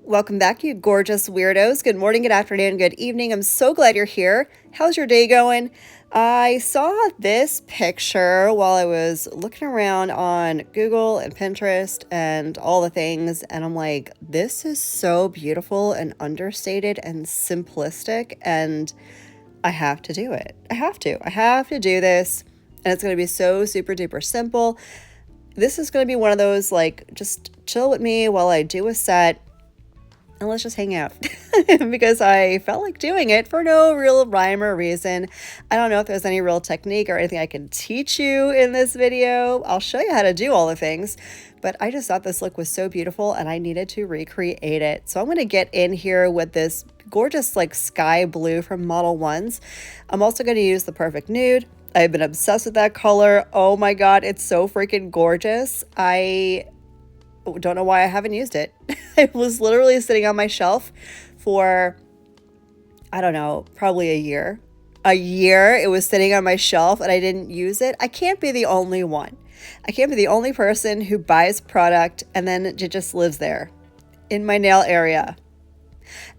Welcome back, you gorgeous weirdos. Good morning, good afternoon, good evening. I'm so glad you're here. How's your day going? I saw this picture while I was looking around on Google and Pinterest and all the things, and I'm like, this is so beautiful and understated and simplistic, and I have to do it. I have to do this, and it's going to be so super duper simple. This is going to be one of those, like, just chill with me while I do a set and let's just hang out because I felt like doing it for no real rhyme or reason. I don't know if there's any real technique or anything I can teach you in this video. I'll show you how to do all the things, but I just thought this look was so beautiful and I needed to recreate it. So I'm going to get in here with this gorgeous like sky blue from Model 1s. I'm also going to use the Perfect Nude. I've been obsessed with that color. Oh my God, it's so freaking gorgeous. I don't know why I haven't used it. It was literally sitting on my shelf for, I don't know, probably a year. It was sitting on my shelf and I didn't use it. I can't be the only one. I can't be the only person who buys product and then it just lives there in my nail area.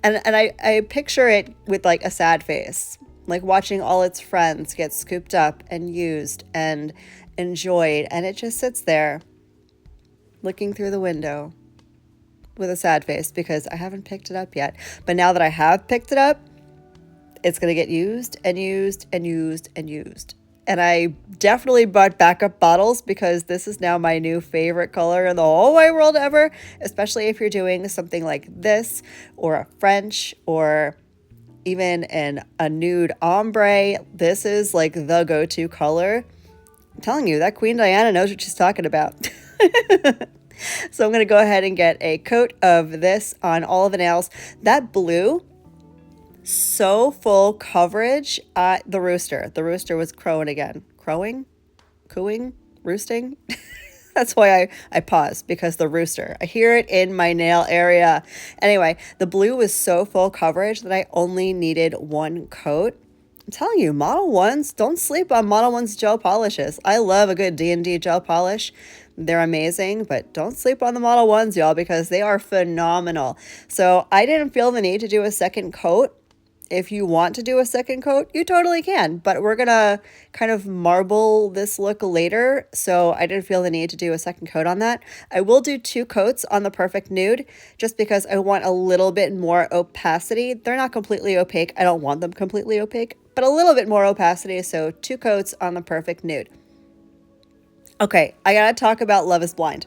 And I picture it with like a sad face, like watching all its friends get scooped up and used and enjoyed. And it just sits there looking through the window with a sad face because I haven't picked it up yet. But now that I have picked it up, it's going to get used and used and used and used. And I definitely bought backup bottles because this is now my new favorite color in the whole wide world ever, especially if you're doing something like this or a French or even a nude ombre. This is like the go-to color. I'm telling you, that Queen Diana knows what she's talking about. So I'm going to go ahead and get a coat of this on all of the nails. That blue, so full coverage. The rooster was crowing again. Crowing? Cooing? Roosting? That's why I paused, because the rooster. I hear it in my nail area. Anyway, the blue was so full coverage that I only needed one coat. I'm telling you, Model 1s, don't sleep on Model 1's gel polishes. I love a good D&D gel polish. They're amazing, but don't sleep on the Model 1s, y'all, because they are phenomenal. So I didn't feel the need to do a second coat. If you want to do a second coat, you totally can, but we're gonna kind of marble this look later, so I didn't feel the need to do a second coat on that. I will do 2 coats on the Perfect Nude just because I want a little bit more opacity. They're not completely opaque. I don't want them completely opaque, but a little bit more opacity, so 2 coats on the Perfect Nude. Okay, I gotta talk about Love is Blind.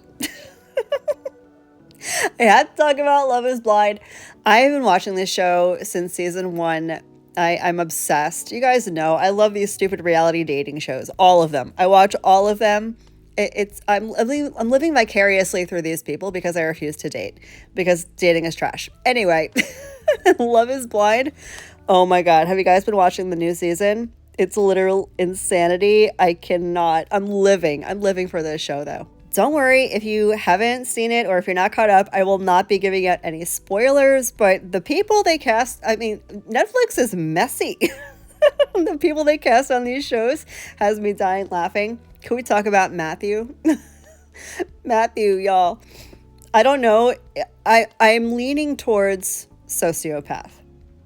I had to talk about Love is Blind. I've been watching this show since season 1. I'm obsessed. You guys know I love these stupid reality dating shows. All of them. I watch all of them. I'm living vicariously through these people because I refuse to date. Because dating is trash. Anyway, Love is Blind. Oh my God. Have you guys been watching the new season? It's literal insanity. I cannot. I'm living for this show though. Don't worry if you haven't seen it or if you're not caught up, I will not be giving out any spoilers, but the people they cast, I mean, Netflix is messy. The people they cast on these shows has me dying laughing. Can we talk about Matthew? Matthew, y'all. I don't know. I'm leaning towards sociopath.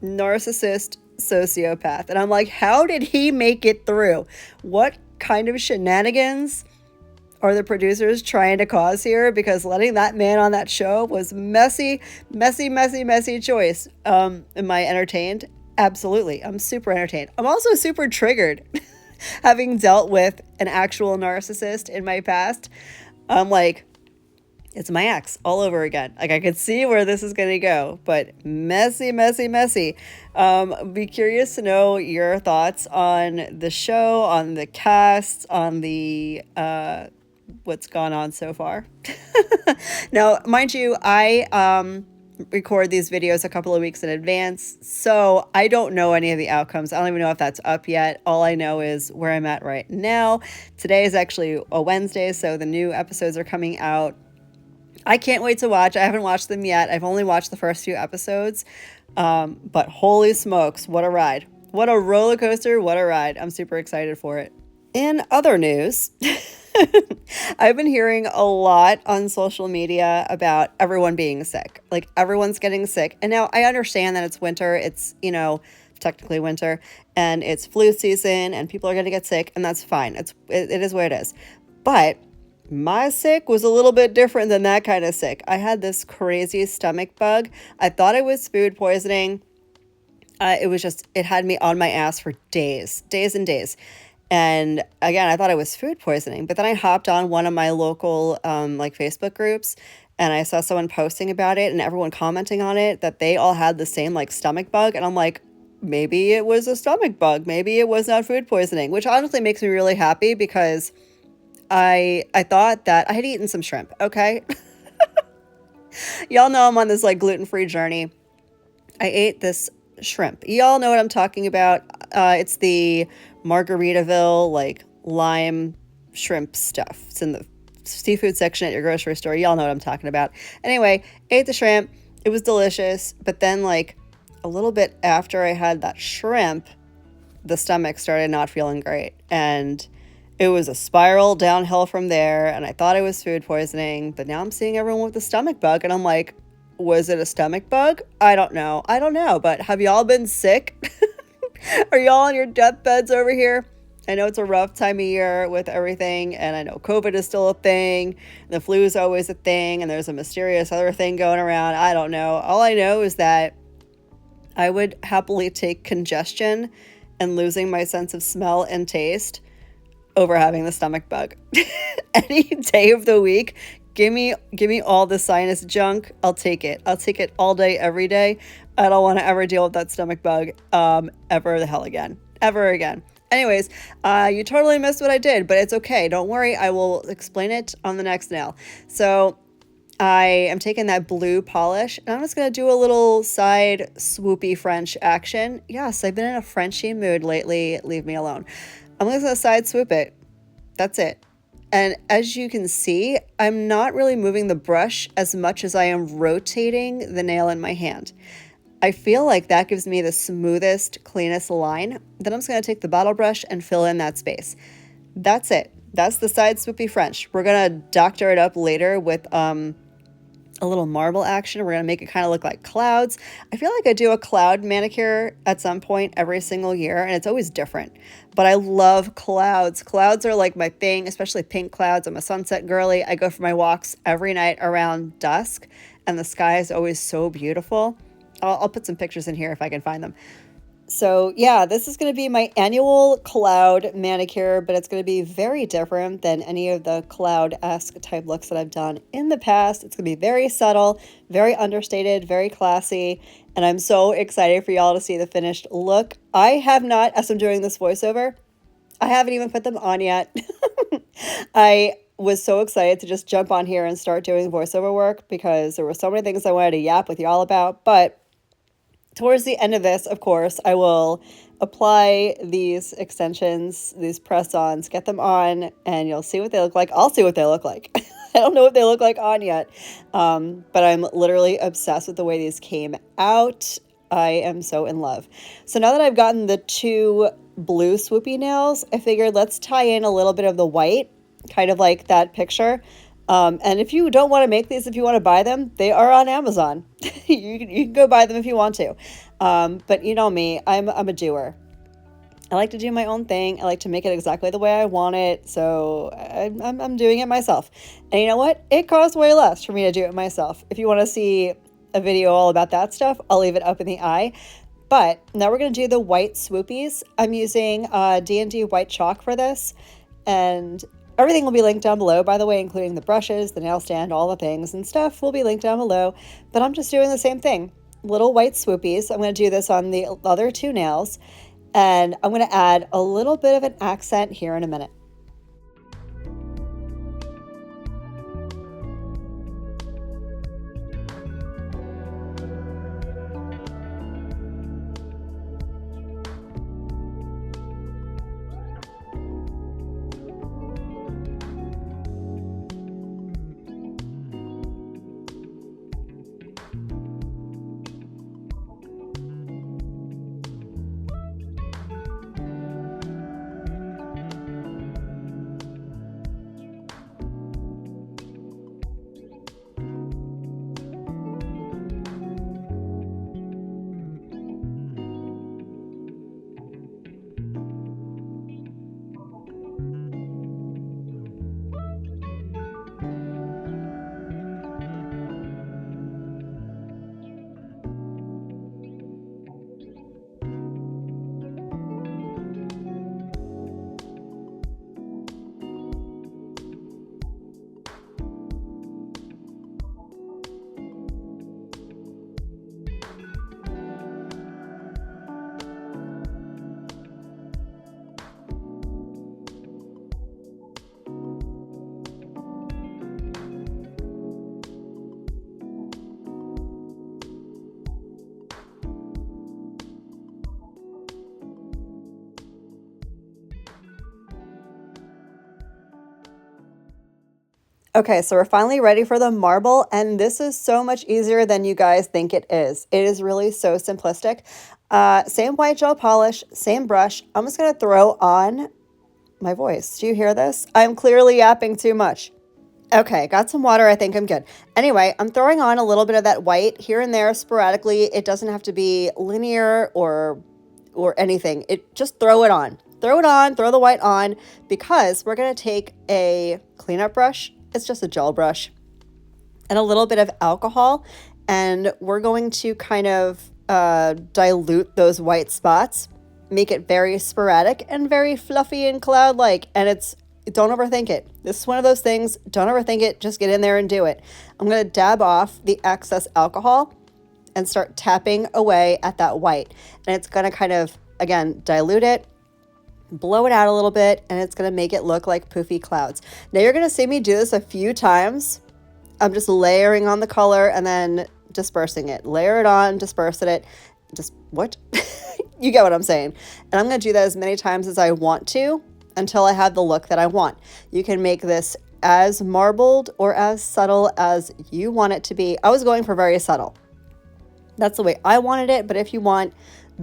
Narcissist sociopath. And I'm like, how did he make it through? What kind of shenanigans are the producers trying to cause here? Because letting that man on that show was messy choice. Am I entertained? Absolutely. I'm super entertained. I'm also super triggered having dealt with an actual narcissist in my past. I'm like, it's my ex all over again. Like, I could see where this is going to go, but messy. Be curious to know your thoughts on the show, on the cast, on the what's gone on so far. Now, mind you, I record these videos a couple of weeks in advance, so I don't know any of the outcomes. I don't even know if that's up yet. All I know is where I'm at right now. Today is actually a Wednesday, so the new episodes are coming out. I can't wait to watch. I haven't watched them yet. I've only watched the first few episodes, but holy smokes, what a ride. What a roller coaster, what a ride. I'm super excited for it. In other news, I've been hearing a lot on social media about everyone being sick. Like everyone's getting sick. And now I understand that it's winter. It's, technically winter and it's flu season and people are going to get sick and that's fine. It is what it is. But my sick was a little bit different than that kind of sick. I had this crazy stomach bug. I thought it was food poisoning. It had me on my ass for days and days. And again, I thought it was food poisoning, but then I hopped on one of my local, like Facebook groups and I saw someone posting about it and everyone commenting on it that they all had the same like stomach bug. And I'm like, maybe it was a stomach bug. Maybe it was not food poisoning, which honestly makes me really happy because I thought that I had eaten some shrimp. Okay. Y'all know I'm on this like gluten-free journey. I ate this shrimp. Y'all know what I'm talking about. It's the Margaritaville, like lime shrimp stuff. It's in the seafood section at your grocery store. Y'all know what I'm talking about. Anyway, ate the shrimp. It was delicious. But then like a little bit after I had that shrimp, the stomach started not feeling great. And it was a spiral downhill from there. And I thought it was food poisoning. But now I'm seeing everyone with the stomach bug. And I'm like, was it a stomach bug? I don't know. But have y'all been sick? Are y'all on your deathbeds over here? I know it's a rough time of year with everything, and I know COVID is still a thing, and the flu is always a thing, and there's a mysterious other thing going around. I don't know. All I know is that I would happily take congestion and losing my sense of smell and taste over having the stomach bug. Any day of the week, give me all the sinus junk. I'll take it. I'll take it all day, every day. I don't want to ever deal with that stomach bug ever again. Anyways, you totally missed what I did, but it's okay. Don't worry. I will explain it on the next nail. So I am taking that blue polish and I'm just going to do a little side swoopy French action. Yes, I've been in a Frenchie mood lately. Leave me alone. I'm just going to side swoop it. That's it. And as you can see, I'm not really moving the brush as much as I am rotating the nail in my hand. I feel like that gives me the smoothest, cleanest line. Then I'm just going to take the bottle brush and fill in that space. That's it. That's the side swoopy French. We're going to doctor it up later with a little marble action. We're going to make it kind of look like clouds. I feel like I do a cloud manicure at some point every single year, and it's always different. But I love clouds. Clouds are like my thing, especially pink clouds. I'm a sunset girly. I go for my walks every night around dusk, and the sky is always so beautiful. I'll put some pictures in here if I can find them. So yeah, this is going to be my annual cloud manicure, but it's going to be very different than any of the cloud-esque type looks that I've done in the past. It's going to be very subtle, very understated, very classy, and I'm so excited for y'all to see the finished look. I have not, as I'm doing this voiceover, I haven't even put them on yet. I was so excited to just jump on here and start doing voiceover work because there were so many things I wanted to yap with y'all about, but towards the end of this, of course, I will apply these extensions, these press-ons, get them on, and you'll see what they look like. I'll see what they look like. I don't know what they look like on yet, but I'm literally obsessed with the way these came out. I am so in love. So now that I've gotten the two blue swoopy nails, I figured let's tie in a little bit of the white, kind of like that picture. And if you don't want to make these, if you want to buy them, they are on Amazon. You can go buy them if you want to. But you know me, I'm a doer. I like to do my own thing. I like to make it exactly the way I want it. So I'm doing it myself. And you know what? It costs way less for me to do it myself. If you want to see a video all about that stuff, I'll leave it up in the eye. But now we're going to do the white swoopies. I'm using D&D white chalk for this. And everything will be linked down below, by the way, including the brushes, the nail stand, all the things and stuff will be linked down below. But I'm just doing the same thing. Little white swoopies. I'm going to do this on the other two nails. And I'm going to add a little bit of an accent here in a minute. Okay, so we're finally ready for the marble, and this is so much easier than you guys think it is. It is really so simplistic. Same white gel polish, same brush. I'm just gonna throw on my voice. Do you hear this? I'm clearly yapping too much. Okay, got some water. I think I'm good. Anyway, I'm throwing on a little bit of that white here and there sporadically. It doesn't have to be linear or anything. It just throw it on. Throw it on, throw the white on because we're going to take a cleanup brush. It's just a gel brush and a little bit of alcohol, and we're going to kind of dilute those white spots, make it very sporadic and very fluffy and cloud-like. And don't overthink it. This is one of those things. Don't overthink it. Just get in there and do it. I'm going to dab off the excess alcohol and start tapping away at that white. And it's going to kind of, again, dilute it, blow it out a little bit, and it's going to make it look like poofy clouds. Now you're going to see me do this a few times. I'm just layering on the color and then dispersing it. Layer it on, disperse it. What? You get what I'm saying. And I'm going to do that as many times as I want to until I have the look that I want. You can make this as marbled or as subtle as you want it to be. I was going for very subtle. That's the way I wanted it. But if you want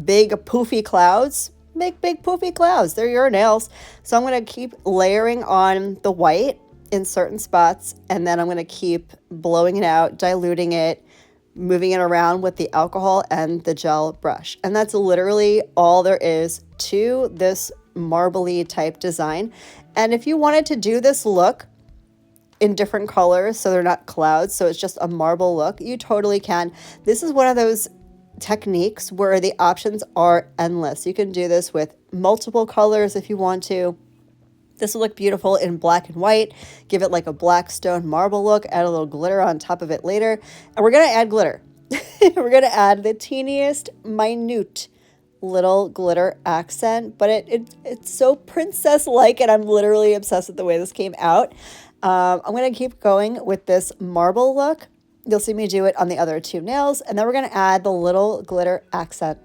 big poofy clouds, make big poofy clouds. They're your nails. So I'm going to keep layering on the white in certain spots, and then I'm going to keep blowing it out, diluting it, moving it around with the alcohol and the gel brush. And that's literally all there is to this marbly type design. And if you wanted to do this look in different colors so they're not clouds, so it's just a marble look, you totally can. This is one of those techniques where the options are endless. You can do this with multiple colors if you want to. This will look beautiful in black and white. Give it like a black stone marble look. Add a little glitter on top of it later. And we're going to add glitter. We're going to add the teeniest, minute little glitter accent. But it's so princess-like, and I'm literally obsessed with the way this came out. I'm going to keep going with this marble look. You'll see me do it on the other two nails. And then we're going to add the little glitter accent.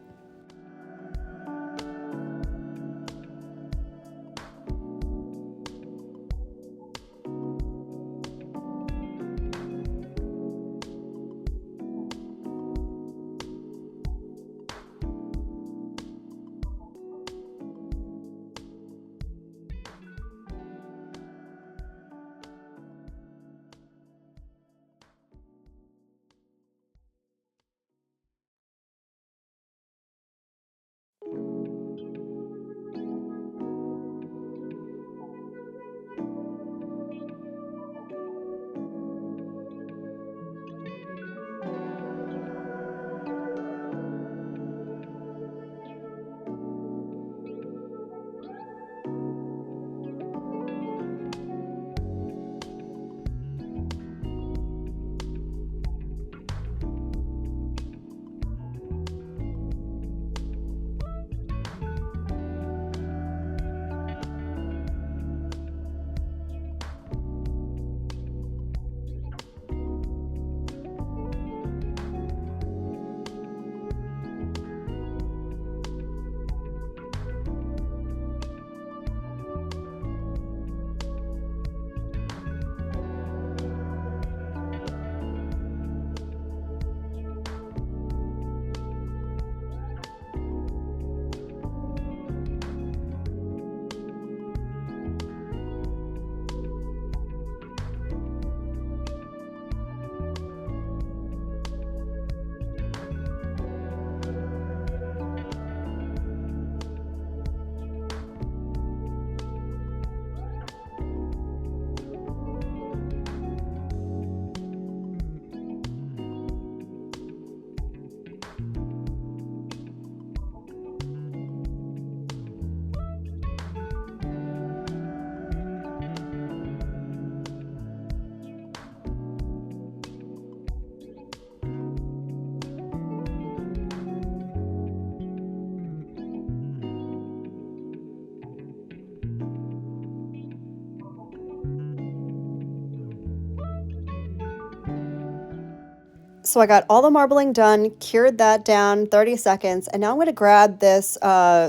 So I got all the marbling done, cured that down 30 seconds, and now I'm going to grab this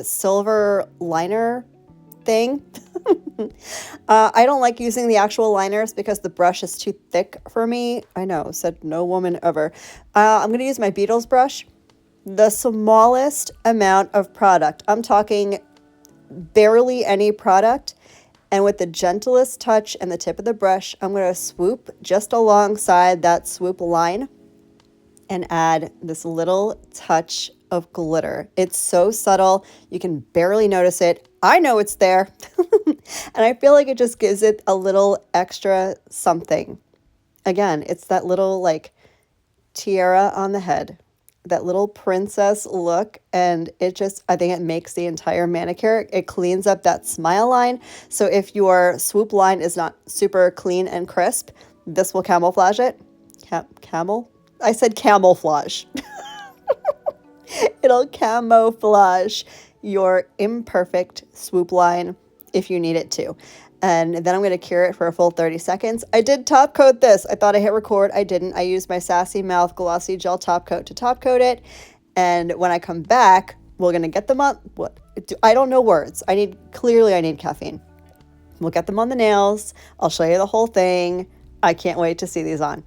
silver liner thing. I don't like using the actual liners because the brush is too thick for me. I know, said no woman ever. I'm going to use my Beetles brush. The smallest amount of product. I'm talking barely any product. And with the gentlest touch and the tip of the brush, I'm going to swoop just alongside that swoop line and add this little touch of glitter. It's so subtle, you can barely notice it. I know it's there. And I feel like it just gives it a little extra something. Again, it's that little like tiara on the head, that little princess look, and it just, I think it makes the entire manicure. It cleans up that smile line. So if your swoop line is not super clean and crisp, this will camouflage it. Camel? I said camouflage. It'll camouflage your imperfect swoop line if you need it to. And then I'm going to cure it for a full 30 seconds. I did top coat this. I thought I hit record. I didn't. I used my Sassy Mouth Glossy Gel Top Coat to top coat it. And when I come back, we're going to get them on. What? I don't know words. I need caffeine. We'll get them on the nails. I'll show you the whole thing. I can't wait to see these on.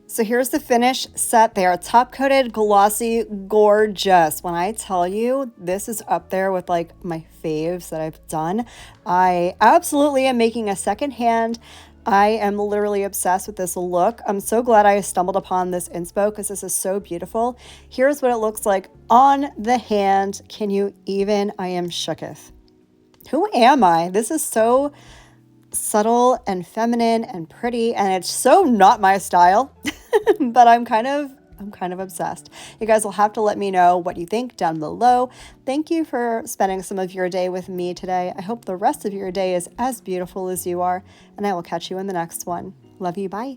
So here's the finish set. They are top coated, glossy, gorgeous. When I tell you, this is up there with like my faves that I've done. I absolutely am making a second hand. I am literally obsessed with this look. I'm so glad I stumbled upon this inspo because this is so beautiful. Here's what it looks like on the hand. Can you even? I am shooketh. Who am I? This is so subtle and feminine and pretty, and it's so not my style. But I'm kind of obsessed. You guys will have to let me know what you think down below. Thank you for spending some of your day with me today. I hope the rest of your day is as beautiful as you are, and I will catch you in the next one. Love you. Bye.